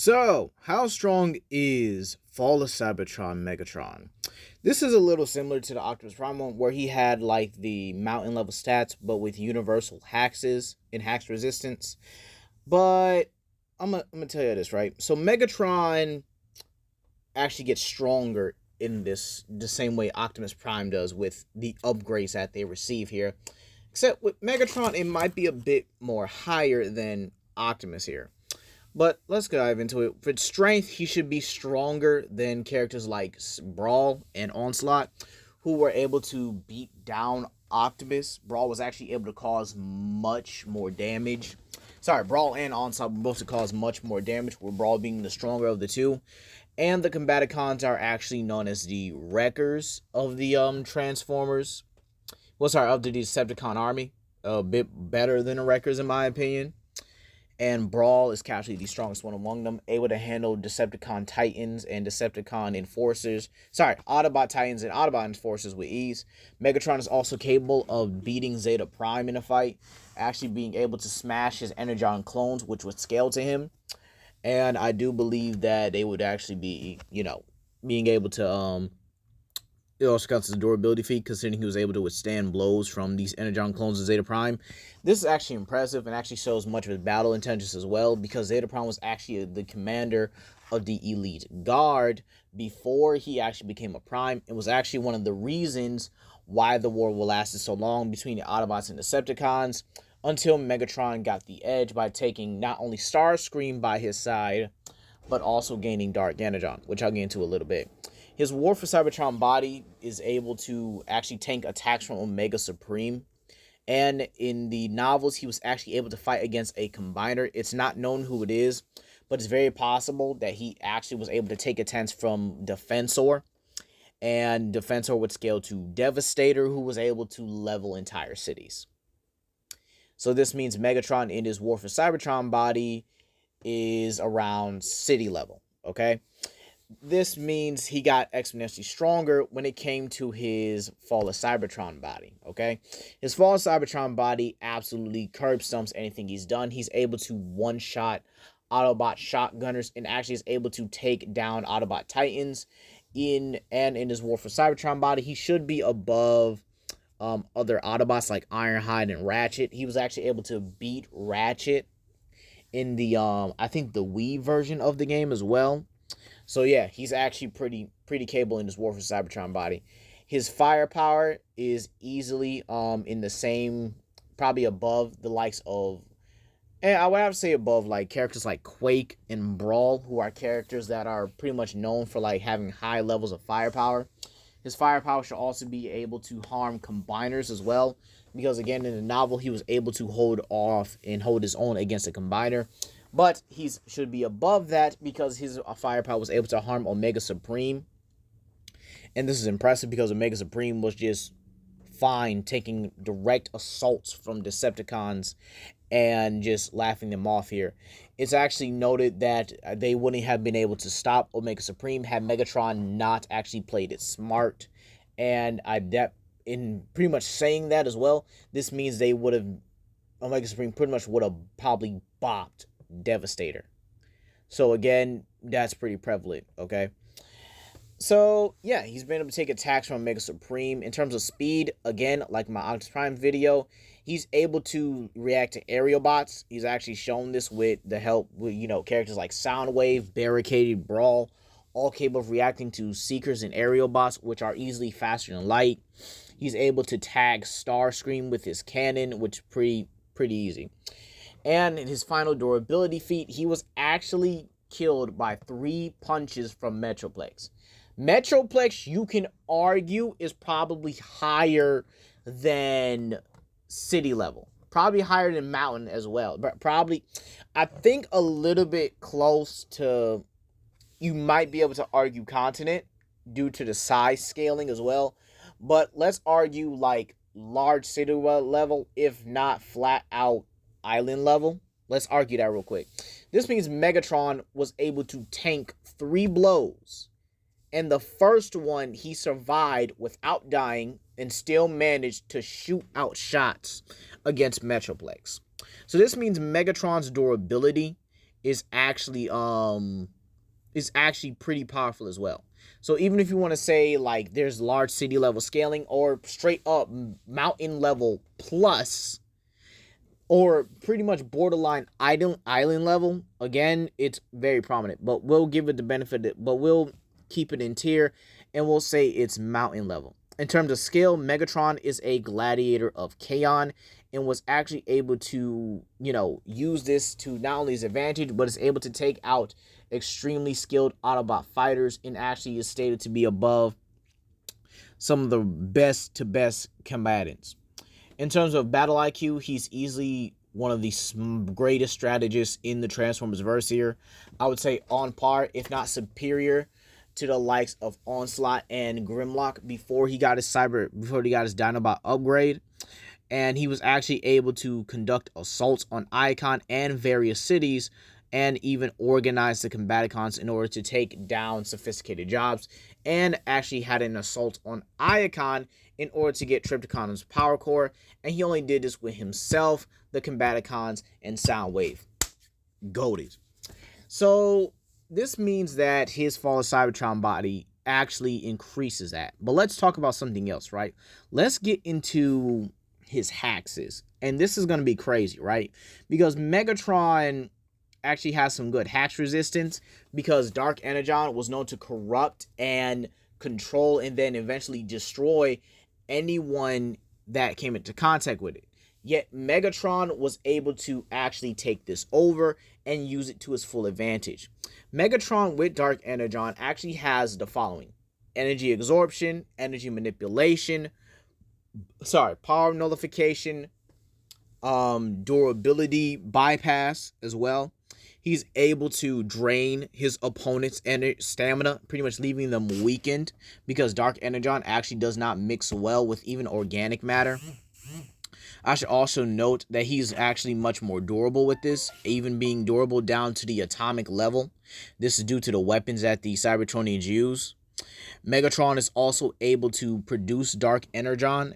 So, how strong is Fall of Cybetron Megatron? This is a little similar to the Optimus Prime one, where he had like the mountain level stats, but with universal hexes and hex resistance. But I'm gonna tell you this, right? So Megatron actually gets stronger in this the same way Optimus Prime does with the upgrades that they receive here. Except with Megatron, it might be a bit more higher than Optimus here. But let's dive into it. For strength, he should be stronger than characters like Brawl and Onslaught, who were able to beat down Optimus. Brawl was actually able to cause much more damage. Sorry, Brawl and Onslaught were both to cause much more damage, with Brawl being the stronger of the two. And the Combaticons are actually known as the Wreckers of the Transformers. Well, sorry, of the Decepticon army. A bit better than the Wreckers, in my opinion. And Brawl is actually the strongest one among them, able to handle Decepticon Titans and Decepticon Enforcers. Sorry, Autobot Titans and Autobot Enforcers with ease. Megatron is also capable of beating Zeta Prime in a fight, actually being able to smash his Energon clones, which would scale to him. And I do believe that they would actually be, being able to, it also counts as a durability feat, considering he was able to withstand blows from these Energon clones of Zeta Prime. This is actually impressive and actually shows much of his battle intelligence as well, because Zeta Prime was actually the commander of the Elite Guard before he actually became a Prime. It was actually one of the reasons why the war will lasted so long between the Autobots and Decepticons, until Megatron got the edge by taking not only Starscream by his side, but also gaining Dark Energon, which I'll get into a little bit. His War for Cybertron body is able to actually tank attacks from Omega Supreme. And in the novels, he was actually able to fight against a Combiner. It's not known who it is, but it's very possible that he actually was able to take attacks from Defensor. And Defensor would scale to Devastator, who was able to level entire cities. So this means Megatron in his War for Cybertron body is around city level, okay? This means he got exponentially stronger when it came to his Fall of Cybetron body, okay? His Fall of Cybetron body absolutely curb stomps anything he's done. He's able to one-shot Autobot shotgunners and actually is able to take down Autobot Titans. In his War for Cybertron body, he should be above other Autobots like Ironhide and Ratchet. He was actually able to beat Ratchet in the, I think the Wii version of the game as well. So yeah, he's actually pretty capable in his War for Cybertron body. His firepower is easily in the same, probably above the likes of, and I would have to say above like characters like Quake and Brawl, who are characters that are pretty much known for like having high levels of firepower. His firepower should also be able to harm Combiners as well, because again in the novel he was able to hold off and hold his own against a Combiner. But he should be above that because his firepower was able to harm Omega Supreme. And this is impressive because Omega Supreme was just fine taking direct assaults from Decepticons and just laughing them off here. It's actually noted that they wouldn't have been able to stop Omega Supreme had Megatron not actually played it smart. And in pretty much saying that as well, this means they would have, Omega Supreme pretty much would have probably bopped Devastator. So again, that's pretty prevalent, okay? So yeah, he's been able to take attacks from Omega Supreme. In terms of speed, again, like my Optimus Prime video, he's able to react to aerial bots. He's actually shown this with the help with, characters like Soundwave, Barricaded, Brawl, all capable of reacting to Seekers and aerial bots, which are easily faster than light. He's able to tag Starscream with his cannon, which is pretty easy. And in his final durability feat, he was actually killed by 3 punches from Metroplex. Metroplex, you can argue, is probably higher than city level. Probably higher than mountain as well. But probably, I think a little bit close to, you might be able to argue continent due to the size scaling as well. But let's argue like large city level, if not flat out island level. Let's argue that real quick. This means Megatron was able to tank 3 blows, and the first one he survived without dying and still managed to shoot out shots against Metroplex. So this means Megatron's durability is actually pretty powerful as well. So even if you want to say like there's large city level scaling or straight up mountain level plus, or pretty much borderline island level, again, it's very prominent. But we'll give it the benefit, but we'll keep it in tier, and we'll say it's mountain level. In terms of scale, Megatron is a gladiator of Kaon and was actually able to, use this to not only his advantage, but is able to take out extremely skilled Autobot fighters, and actually is stated to be above some of the best to best combatants. In terms of battle IQ, he's easily one of the greatest strategists in the Transformers verse here. I would say on par, if not superior, to the likes of Onslaught and Grimlock before he got his Dinobot upgrade. And he was actually able to conduct assaults on Icon and various cities, and even organize the Combaticons in order to take down sophisticated jobs, and actually had an assault on Iacon in order to get Trypticon's power core, and he only did this with himself, the Combaticons, and Soundwave. Goldies. So this means that his Fall of Cybetron body actually increases that. But let's talk about something else, right? Let's get into his hexes. And this is going to be crazy, right? Because Megatron actually has some good hex resistance, because Dark Energon was known to corrupt and control and then eventually destroy anyone that came into contact with it. Yet Megatron was able to actually take this over and use it to his full advantage. Megatron with Dark Energon actually has the following: energy absorption, energy manipulation, power nullification, durability bypass as well. He's able to drain his opponent's stamina, pretty much leaving them weakened, because Dark Energon actually does not mix well with even organic matter. I should also note that he's actually much more durable with this, even being durable down to the atomic level. This is due to the weapons that the Cybertronians use. Megatron is also able to produce Dark Energon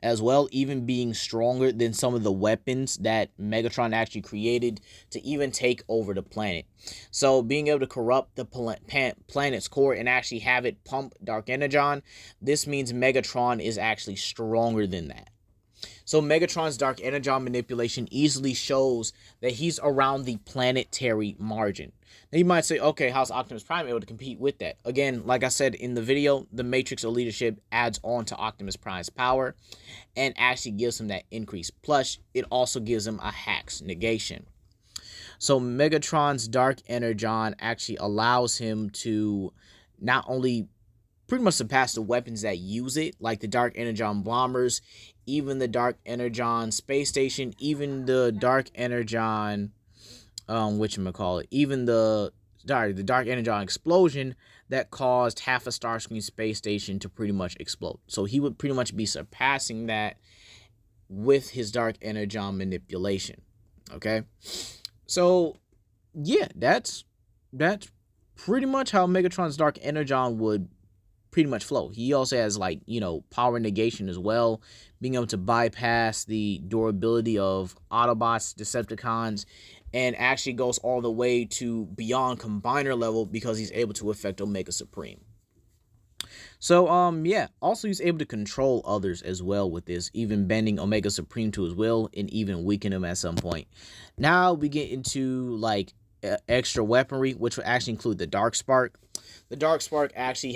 as well, even being stronger than some of the weapons that Megatron actually created to even take over the planet. So being able to corrupt the planet's core and actually have it pump Dark Energon, this means Megatron is actually stronger than that. So Megatron's Dark Energon manipulation easily shows that he's around the planetary margin. Now you might say, okay, how's Optimus Prime able to compete with that? Again, like I said in the video, the Matrix of Leadership adds on to Optimus Prime's power and actually gives him that increase. Plus, it also gives him a hex negation. So Megatron's Dark Energon actually allows him to not only pretty much surpass the weapons that use it, like the Dark Energon bombers, even the Dark Energon space station, even the Dark Energon, even the Dark Energon explosion that caused half a Starscream space station to pretty much explode. So he would pretty much be surpassing that with his Dark Energon manipulation. Okay, so yeah, that's pretty much how Megatron's Dark Energon would pretty much flow. He also has power negation as well, being able to bypass the durability of Autobots, Decepticons, and actually goes all the way to beyond combiner level because he's able to affect Omega Supreme. So yeah, also he's able to control others as well with this, even bending Omega Supreme to his will and even weaken him at some point. Now we get into extra weaponry, which will actually include the Dark Spark. The Dark Spark actually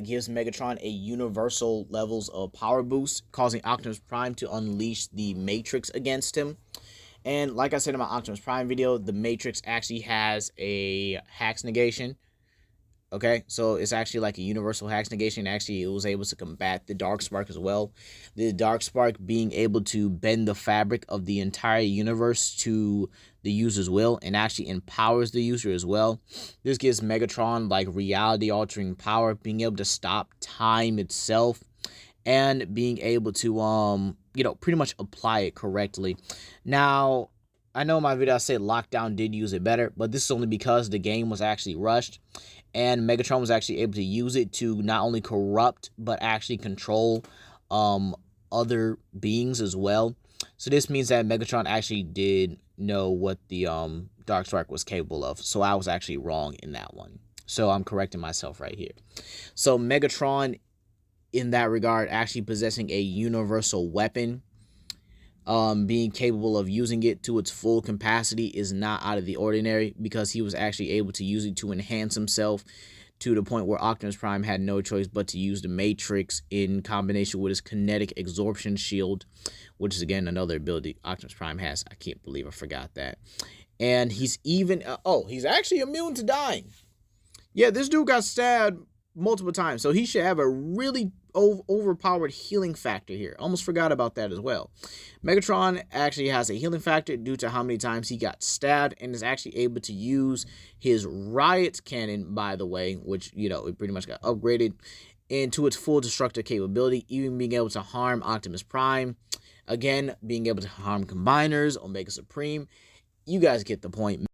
gives Megatron a universal levels of power boost, causing Optimus Prime to unleash the Matrix against him. And like I said in my Optimus Prime video, the Matrix actually has a hex negation. Okay, so it's actually like a universal hex negation. Actually, it was able to combat the Dark Spark as well. The Dark Spark being able to bend the fabric of the entire universe to the user's will and actually empowers the user as well. This gives Megatron reality-altering power, being able to stop time itself and being able to pretty much apply it correctly. Now, I know in my video I said Lockdown did use it better, but this is only because the game was actually rushed. And Megatron was actually able to use it to not only corrupt, but actually control other beings as well. So this means that Megatron actually did know what the Darkstrike was capable of. So I was actually wrong in that one. So I'm correcting myself right here. So Megatron, in that regard, actually possessing a universal weapon, being capable of using it to its full capacity is not out of the ordinary, because he was actually able to use it to enhance himself to the point where Optimus Prime had no choice but to use the Matrix in combination with his kinetic absorption shield, which is again another ability Optimus Prime has. I can't believe I forgot that. And he's even he's actually immune to dying. Yeah, this dude got stabbed multiple times, so he should have a really overpowered healing factor here. Almost forgot about that as well. Megatron actually has a healing factor due to how many times he got stabbed, and is actually able to use his riot cannon, by the way, which, you know, it pretty much got upgraded into its full destructive capability, even being able to harm Optimus Prime. Again, being able to harm Combiners, Omega Supreme. You guys get the point.